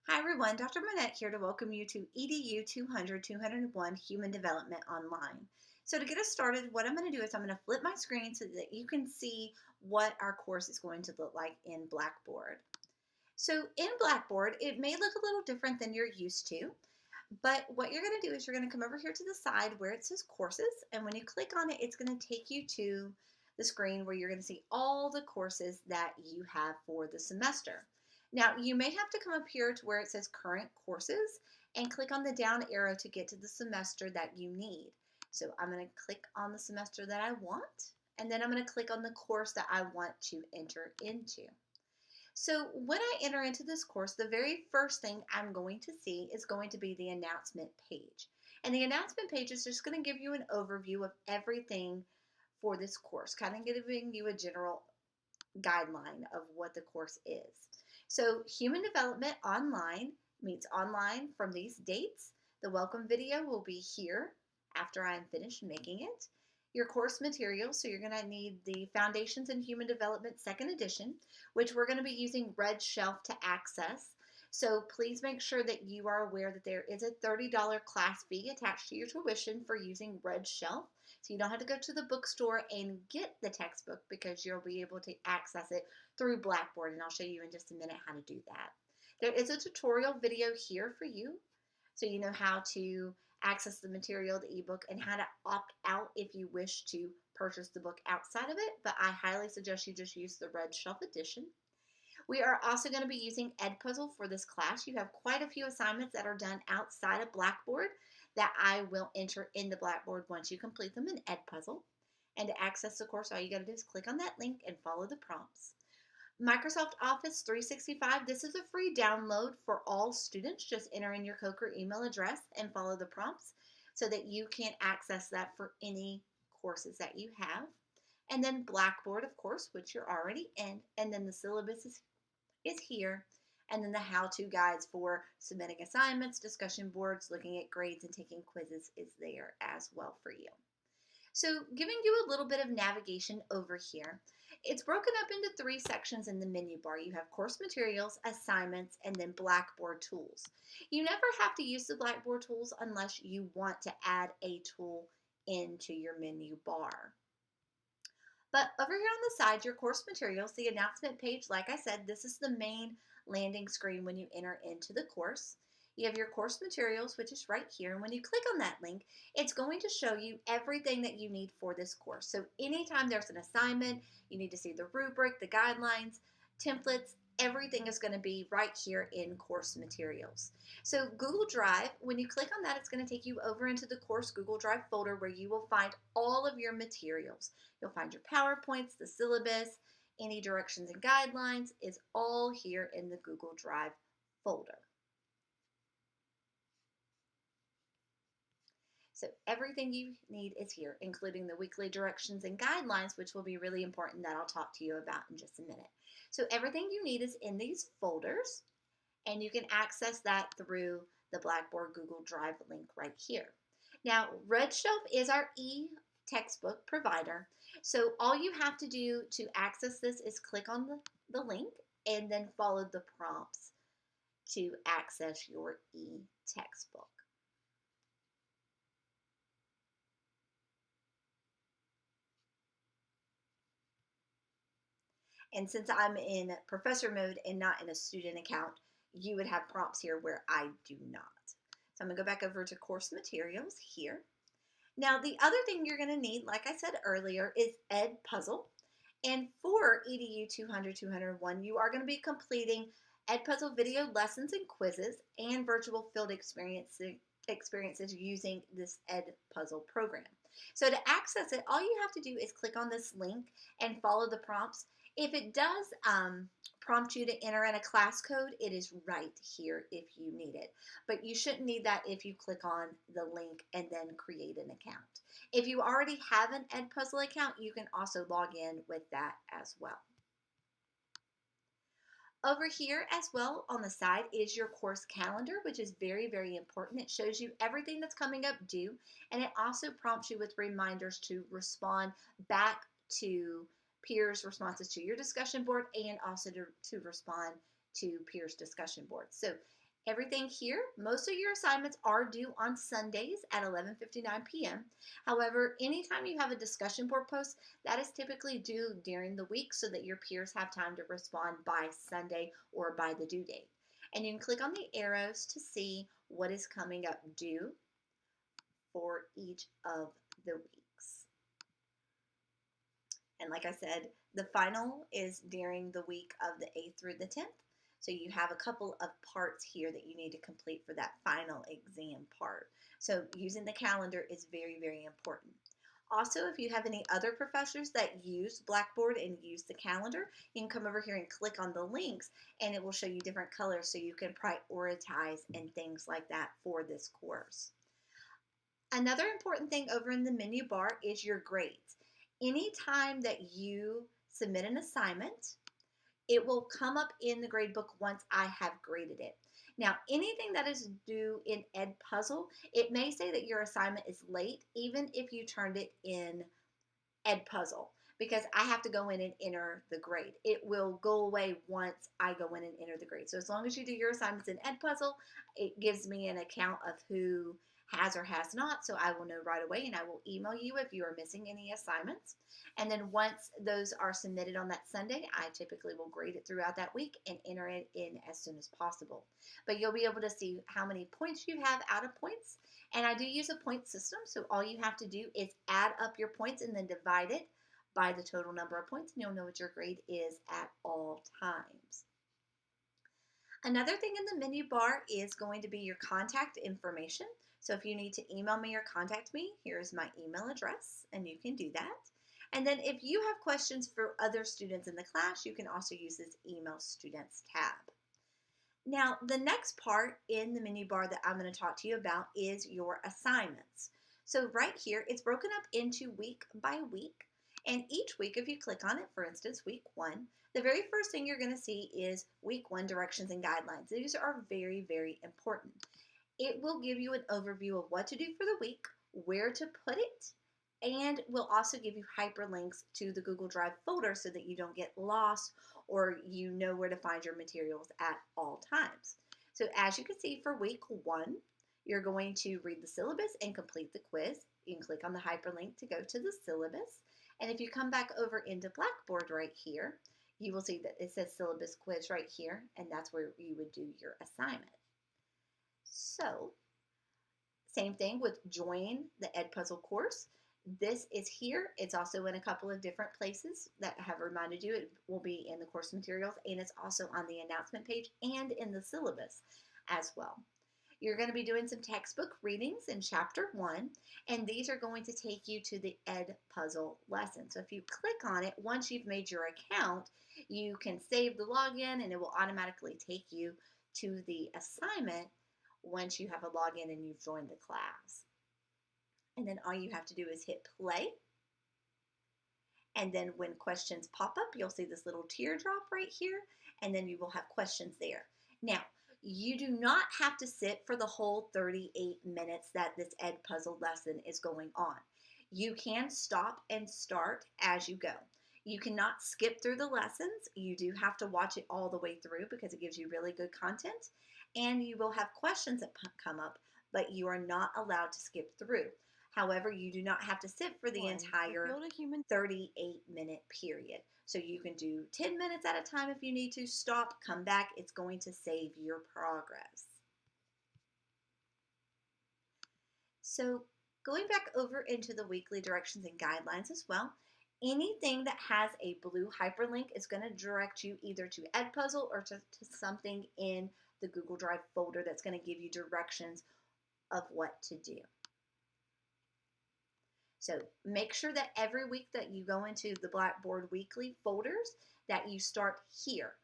Hi everyone, Dr. Monette here to welcome you to EDU 201 Human Development Online. So to get us started, what I'm going to do is I'm going to flip my screen so that you can see what our course is going to look like in Blackboard. So in Blackboard, it may look a little different than you're used to, but what you're going to do is you're going to come over here to the side where it says courses, and when you click on it, it's going to take you to the screen where you're going to see all the courses that you have for the semester. Now, you may have to come up here to where it says current courses and click on the down arrow to get to the semester that you need. So I'm going to click on the semester that I want, and then I'm going to click on the course that I want to enter into. So when I enter into this course, the very first thing I'm going to see is going to be the announcement page. And the announcement page is just going to give you an overview of everything for this course, kind of giving you a general guideline of what the course is. So Human Development Online means online from these dates. The welcome video will be here after I'm finished making it. Your course materials, so you're going to need the Foundations in Human Development 2nd edition, which we're going to be using Red Shelf to access. So please make sure that you are aware that there is a $30 class fee attached to your tuition for using Red Shelf. So you don't have to go to the bookstore and get the textbook because you'll be able to access it through Blackboard, and I'll show you in just a minute how to do that. There is a tutorial video here for you, so you know how to access the material, the ebook, and how to opt out if you wish to purchase the book outside of it, but I highly suggest you just use the Red Shelf edition. We are also going to be using Edpuzzle for this class. You have quite a few assignments that are done outside of Blackboard that I will enter in the Blackboard once you complete them in Edpuzzle. And to access the course, all you got to do is click on that link and follow the prompts. Microsoft Office 365, this is a free download for all students. Just enter in your Coker email address and follow the prompts so that you can access that for any courses that you have. And then Blackboard, of course, which you're already in. And then the syllabus is here. And then the how-to guides for submitting assignments, discussion boards, looking at grades, and taking quizzes is there as well for you. So giving you a little bit of navigation over here, it's broken up into 3 sections in the menu bar. You have course materials, assignments, and then Blackboard tools. You never have to use the Blackboard tools unless you want to add a tool into your menu bar. But over here on the side, your course materials, the announcement page, like I said, this is the main landing screen when you enter into the course. You have your course materials, which is right here. And when you click on that link, it's going to show you everything that you need for this course. So anytime there's an assignment, you need to see the rubric, the guidelines, templates, everything is going to be right here in course materials. So Google Drive, when you click on that, it's going to take you over into the course Google Drive folder where you will find all of your materials. You'll find your PowerPoints, the syllabus, any directions and guidelines is all here in the Google Drive folder. So everything you need is here, including the weekly directions and guidelines, which will be really important that I'll talk to you about in just a minute. So everything you need is in these folders, and you can access that through the Blackboard Google Drive link right here. Now, Red Shelf is our e-textbook provider, so all you have to do to access this is click on the link and then follow the prompts to access your e-textbook. And since I'm in professor mode and not in a student account, you would have prompts here where I do not. So I'm going to go back over to course materials here. Now, the other thing you're going to need, like I said earlier, is Edpuzzle. And for EDU 200-201, you are going to be completing Edpuzzle video lessons and quizzes and virtual field experiences using this Edpuzzle program. So to access it, all you have to do is click on this link and follow the prompts. If it does prompt you to enter in a class code, it is right here if you need it. But you shouldn't need that if you click on the link and then create an account. If you already have an Edpuzzle account, you can also log in with that as well. Over here as well on the side is your course calendar, which is very, very important. It shows you everything that's coming up due, and it also prompts you with reminders to respond back to peers' responses to your discussion board and also to respond to peers' discussion boards. So Everything here, most of your assignments are due on Sundays at 11:59 p.m. However, anytime you have a discussion board post, that is typically due during the week so that your peers have time to respond by Sunday or by the due date. And you can click on the arrows to see what is coming up due for each of the weeks. And like I said, the final is during the week of the 8th through the 10th. So you have a couple of parts here that you need to complete for that final exam part. So using the calendar is very, very important. Also, if you have any other professors that use Blackboard and use the calendar, you can come over here and click on the links and it will show you different colors so you can prioritize and things like that for this course. Another important thing over in the menu bar is your grades. Anytime that you submit an assignment, it will come up in the grade book once I have graded it. Now, anything that is due in Edpuzzle, it may say that your assignment is late, even if you turned it in Edpuzzle, because I have to go in and enter the grade. It will go away once I go in and enter the grade. So as long as you do your assignments in Edpuzzle, it gives me an account of who has or has not, so I will know right away and I will email you if you are missing any assignments. And then once those are submitted on that Sunday, I typically will grade it throughout that week and enter it in as soon as possible. But you'll be able to see how many points you have out of points. And I do use a point system, so all you have to do is add up your points and then divide it by the total number of points, and you'll know what your grade is at all times. Another thing in the menu bar is going to be your contact information. So if you need to email me or contact me, here's my email address, and you can do that. And then if you have questions for other students in the class, you can also use this Email Students tab. Now, the next part in the menu bar that I'm going to talk to you about is your assignments. So right here, it's broken up into week by week. And each week, if you click on it, for instance, week 1, the very first thing you're going to see is week 1 directions and guidelines. These are very, very important. It will give you an overview of what to do for the week, where to put it, and will also give you hyperlinks to the Google Drive folder so that you don't get lost or you know where to find your materials at all times. So as you can see for week 1, you're going to read the syllabus and complete the quiz. You can click on the hyperlink to go to the syllabus. And if you come back over into Blackboard right here, you will see that it says syllabus quiz right here, and that's where you would do your assignment. So, same thing with join the Edpuzzle course. This is here. It's also in a couple of different places that have reminded you. It will be in the course materials, and it's also on the announcement page and in the syllabus as well. You're going to be doing some textbook readings in chapter 1, and these are going to take you to the Edpuzzle lesson. So if you click on it, once you've made your account, you can save the login and it will automatically take you to the assignment once you have a login and you've joined the class. And then all you have to do is hit play. And then when questions pop up, you'll see this little teardrop right here, and then you will have questions there. Now, you do not have to sit for the whole 38 minutes that this Edpuzzle lesson is going on. You can stop and start as you go. You cannot skip through the lessons. You do have to watch it all the way through because it gives you really good content. And you will have questions that come up, but you are not allowed to skip through. However, you do not have to sit for the entire 38-minute period. So you can do 10 minutes at a time if you need to. Stop, come back. It's going to save your progress. So going back over into the weekly directions and guidelines as well, anything that has a blue hyperlink is going to direct you either to Edpuzzle or to something in the Google Drive folder that's going to give you directions of what to do. So make sure that every week that you go into the Blackboard weekly folders that you start here.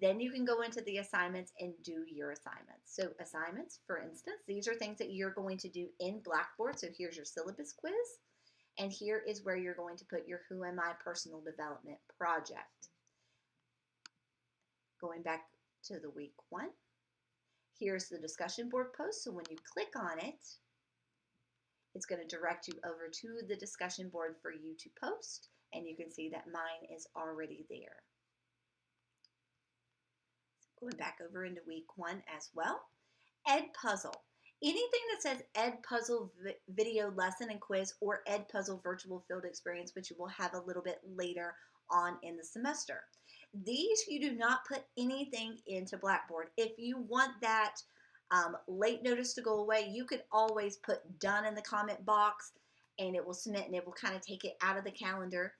Then you can go into the assignments and do your assignments. So assignments, for instance, these are things that you're going to do in Blackboard. So here's your syllabus quiz. And here is where you're going to put your Who Am I personal development project. Going back to the week 1. Here's the discussion board post. So when you click on it, it's going to direct you over to the discussion board for you to post, and you can see that mine is already there. Going back over into week 1 as well. Ed Puzzle. Anything that says Ed Puzzle video lesson and quiz or Ed Puzzle virtual field experience, which you will have a little bit later on in the semester. These, you do not put anything into Blackboard. If you want that late notice to go away, you could always put done in the comment box and it will submit and it will kind of take it out of the calendar.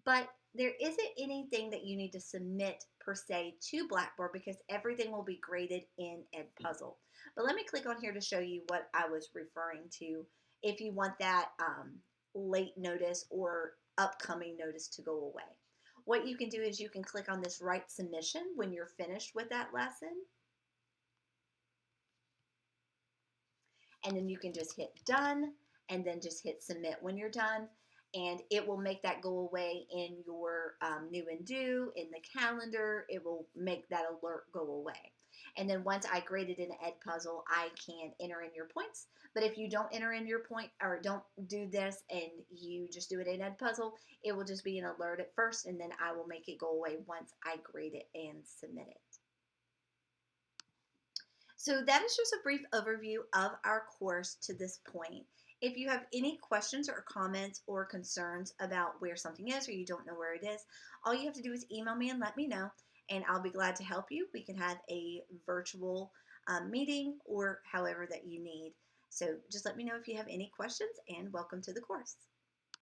But there isn't anything that you need to submit per se to Blackboard because everything will be graded in Ed Puzzle. But let me click on here to show you what I was referring to if you want that late notice or upcoming notice to go away. What you can do is you can click on this write submission when you're finished with that lesson. And then you can just hit done and then just hit submit when you're done. And it will make that go away in your new and due, in the calendar. It will make that alert go away. And then once I graded in Ed Puzzle, I can enter in your points. But if you don't enter in your point or don't do this and you just do it in Ed Puzzle, it will just be an alert at first and then I will make it go away once I grade it and submit it. So that is just a brief overview of our course to this point. If you have any questions or comments or concerns about where something is or you don't know where it is, all you have to do is email me and let me know, and I'll be glad to help you. We can have a virtual meeting or however that you need. So just let me know if you have any questions, and welcome to the course.